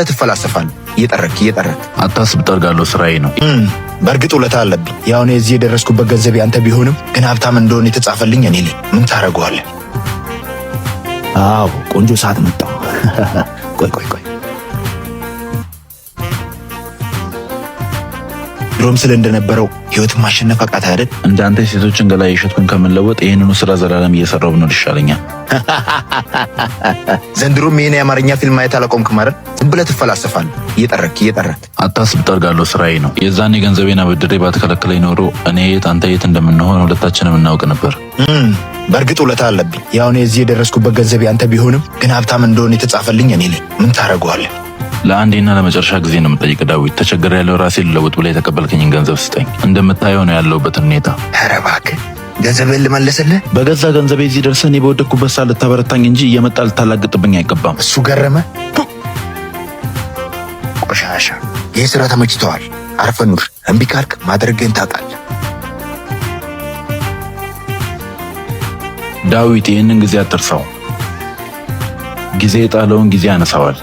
ብለህ ትፈላሰፋለህ። እየጠረክ አታስብ፣ ጠርጋለሁ፣ ስራዬ ነው። በእርግጥ ውለታ አለብኝ። ያው እኔ እዚህ የደረስኩበት ገንዘብ ያንተ ቢሆንም ግን ሀብታም እንደሆነ የተጻፈልኝ እኔ ነኝ። ምን ታደርገዋለህ? አዎ ቆንጆ ሰዓት መጣ። ቆይ ድሮም ስለ እንደነበረው ህይወትን ማሸነፍ አቃተህ አይደል? እንዳንተ ሴቶችን ገላ የሸጥኩን ከምንለወጥ ይሄንኑ ስራ ዘላለም እየሰራው ብኖር ይሻለኛል። ዘንድሮም ይሄን የአማርኛ ፊልም ማየት አላቆምክም አይደል? ዝም ብለህ ትፈላሰፋለህ። እየጠረክ አታስብ፣ ጠርጋለሁ፣ ስራዬ ነው። የዛኔ ገንዘቤን አበድሬ ባትከለክለኝ ኖሮ እኔ የት አንተ የት እንደምንሆን ሁለታችንም እናውቅ ነበር። በእርግጥ ውለታ አለብኝ። ያው እኔ እዚህ የደረስኩበት ገንዘብ ያንተ ቢሆንም ግን ሀብታም እንደሆነ የተጻፈልኝ እኔ ነኝ። ምን ታደርገዋለህ? ለአንዴና ለመጨረሻ ጊዜ ነው የምጠይቅ ዳዊት፣ ተቸገር ያለው ራሴን ልለውጥ ብለህ የተቀበልከኝን ገንዘብ ስጠኝ። እንደምታየው ነው ያለሁበትን ሁኔታ። ኧረ እባክህ ገንዘብህን ልመልስልህ? በገዛ ገንዘቤ እዚህ ደርሰህ እኔ በወደቅኩበት ሰዓት ልታበረታኝ እንጂ እየመጣ ልታላግጥብኝ አይገባም። እሱ ገረመ? ቆሻሻ። ይህ ስራ ተመችተዋል። አርፈህ ኑር። እምቢ ካልክ ማድረግህን ታውቃለህ። ዳዊት፣ ይህንን ጊዜ አትርሳው። ጊዜ የጣለውን ጊዜ ያነሳዋል።